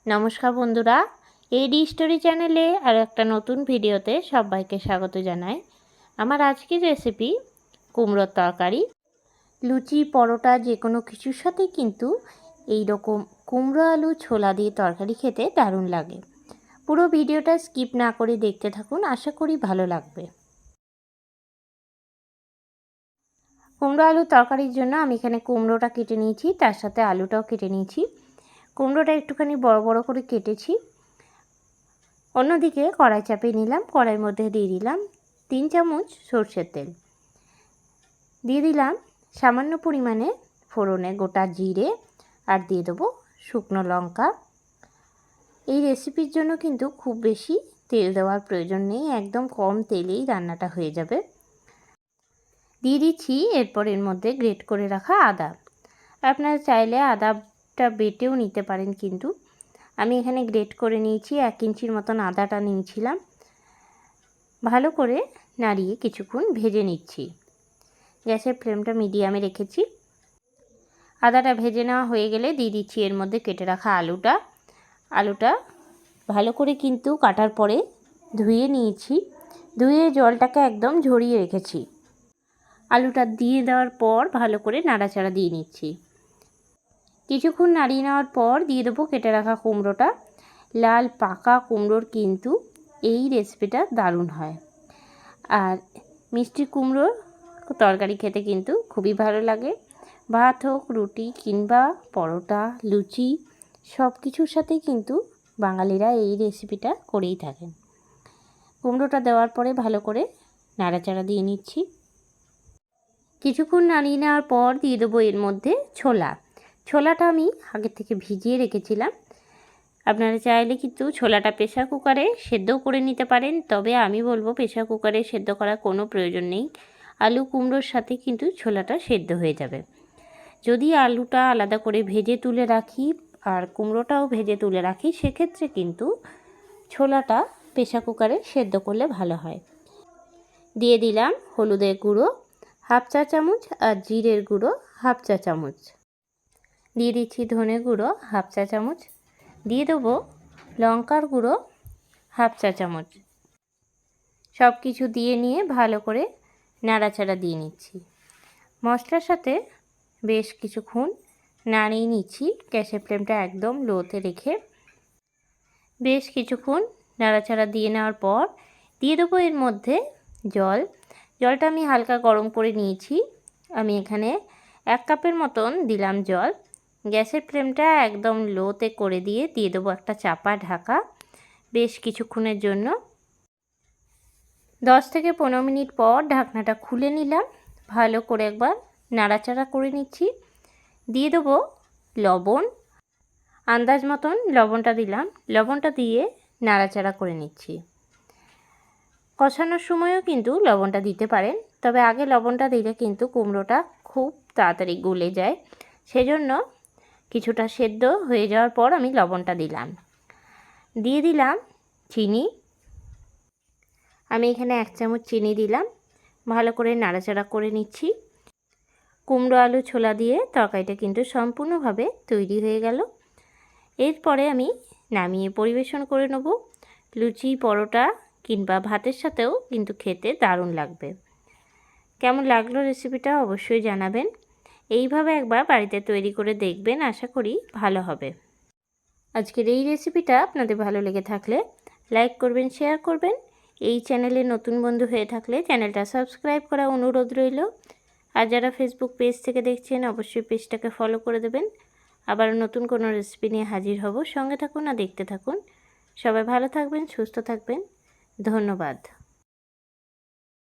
নমস্কার বন্ধুরা, এডি স্টোরি চ্যানেলে আর একটা নতুন ভিডিওতে সবাইকে স্বাগত জানাই। আমার আজকের রেসিপি কুমড়োর তরকারি। লুচি, পরোটা যে কোনো কিছুর সাথে কিন্তু এই রকম কুমড়ো আলু ছোলা দিয়ে তরকারি খেতে দারুণ লাগে। পুরো ভিডিওটা স্কিপ না করে দেখতে থাকুন, আশা করি ভালো লাগবে। কুমড়ো আলু তরকারির জন্য আমি এখানে কুমড়োটা কেটে নিয়েছি, তার সাথে আলুটাও কেটে নিয়েছি। কুমড়োটা একটুখানি বড় বড় করে কেটেছি। অন্যদিকে কড়াই চাপিয়ে নিলাম। কড়াইয়ের মধ্যে দিয়ে দিলাম 3 চামচ সরষের তেল, দিয়ে দিলাম সামান্য পরিমাণে ফোড়নে গোটা জিরে, আর দিয়ে দেবো শুকনো লঙ্কা। এই রেসিপির জন্য কিন্তু খুব বেশি তেল দেওয়ার প্রয়োজন নেই, একদম কম তেলেই রান্নাটা হয়ে যাবে। দিয়ে দিচ্ছি এরপর এর মধ্যে গ্রেট করে রাখা আদা। আপনারা চাইলে আদাটা বেটেও নিতে পারেন, কিন্তু আমি এখানে গ্রেট করে নিয়েছি। 1 ইঞ্চির মতন আদাটা নিয়েছিলাম। ভালো করে নাড়িয়ে কিছুক্ষণ ভেজে নিচ্ছি। গ্যাসের ফ্লেমটা মিডিয়ামে রেখেছি। আদাটা ভেজে নেওয়া হয়ে গেলে দিয়ে দিচ্ছি এর মধ্যে কেটে রাখা আলুটা ভালো করে কিন্তু কাটার পরে ধুয়ে নিয়েছি। ধুয়ে জলটাকে একদম ঝরিয়ে রেখেছি। আলুটা দিয়ে দেওয়ার পর ভালো করে নাড়াচাড়া দিয়ে নিচ্ছি। কিছুক্ষণ নাড়িয়ে নেওয়ার পর দিয়ে দেবো কেটে রাখা কুমড়োটা। লাল পাকা কুমড়োর কিন্তু এই রেসিপিটা দারুণ হয়। আর মিষ্টি কুমড়োর তরকারি খেতে কিন্তু খুবই ভালো লাগে। ভাত হোক, রুটি কিংবা পরোটা, লুচি সব কিছুর সাথেই কিন্তু বাঙালিরা এই রেসিপিটা করেই থাকেন। কুমড়োটা দেওয়ার পরে ভালো করে নাড়াচাড়া দিয়ে নিচ্ছি। কিছুক্ষণ নাড়িয়ে নেওয়ার পর দিয়ে দেবো এর মধ্যে ছোলাটা আমি আগে থেকে ভিজিয়ে রেখেছিলাম। আপনারা চাইলে কিন্তু ছোলাটা প্রেসার কুকারে সেদ্ধও করে নিতে পারেন, তবে আমি বলবো প্রেসার কুকারে সেদ্ধ করার কোনো প্রয়োজন নেই। আলু কুমড়োর সাথে কিন্তু ছোলাটা সেদ্ধ হয়ে যাবে। যদি আলুটা আলাদা করে ভেজে তুলে রাখি আর কুমড়োটাও ভেজে তুলে রাখি, সেক্ষেত্রে কিন্তু ছোলাটা প্রেসার কুকারে সেদ্ধ করলে ভালো হয়। দিয়ে দিলাম হলুদের গুঁড়ো 1/2 চা চামচ, আর জিরের গুঁড়ো 1/2 চা চামচ। দিয়ে দিচ্ছি ধনে গুঁড়ো 1/2 চা চামচ। দিয়ে দেবো লঙ্কার গুঁড়ো 1/2 চা চামচ। সব কিছু দিয়ে নিয়ে ভালো করে নাড়াচাড়া দিয়ে নিচ্ছি। মশলার সাথে বেশ কিছুক্ষণ নাড়িয়ে নিচ্ছি, গ্যাসের ফ্লেমটা একদম লোতে রেখে। বেশ কিছুক্ষণ নাড়াচাড়া দিয়ে নেওয়ার পর দিয়ে দেবো এর মধ্যে জলটা আমি হালকা গরম করে নিয়েছি। আমি এখানে 1 কাপের মতন দিলাম জল। গ্যাসের ফ্লেমটা একদম লোতে করে দিয়ে দেবো একটা চাপা ঢাকা বেশ কিছুক্ষণের জন্য। 10 থেকে 15 মিনিট পর ঢাকনাটা খুলে নিলাম। ভালো করে একবার নাড়াচাড়া করে নিচ্ছি। দিয়ে দেবো লবণ, আন্দাজ মতন লবণটা দিলাম। লবণটা দিয়ে নাড়াচাড়া করে নিচ্ছি। কষানোর সময়ও কিন্তু লবণটা দিতে পারেন, তবে আগে লবণটা দিলে কিন্তু কুমড়োটা খুব তাড়াতাড়ি গলে যায়। সেজন্য কিছুটা সেদ্ধ হয়ে যাওয়ার পর আমি লবণটা দিলাম। দিয়ে দিলাম চিনি। আমি এখানে 1 চামচ চিনি দিলাম। ভালো করে নাড়াচাড়া করে নিচ্ছি। কুমড়ো আলু ছোলা দিয়ে তরকারিটা কিন্তু সম্পূর্ণভাবে তৈরি হয়ে গেল। এরপরে আমি নামিয়ে পরিবেশন করে নেব। লুচি, পরোটা কিংবা ভাতের সাথেও কিন্তু খেতে দারুণ লাগবে। কেমন লাগলো রেসিপিটা অবশ্যই জানাবেন। এইভাবে একবার বাড়িতে তৈরি করে দেখবেন, আশা করি ভালো হবে। আজকের এই রেসিপিটা আপনাদের ভালো লেগে থাকলে লাইক করবেন, শেয়ার করবেন। এই চ্যানেলে নতুন বন্ধু হয়ে থাকলে চ্যানেলটা সাবস্ক্রাইব করা অনুরোধ রইল। আর যারা ফেসবুক পেজ থেকে দেখছেন অবশ্যই পেজটাকে ফলো করে দেবেন। আবার নতুন কোনো রেসিপি নিয়ে হাজির হব। সঙ্গে থাকুন আর দেখতে থাকুন। সবাই ভালো থাকবেন, সুস্থ থাকবেন। ধন্যবাদ।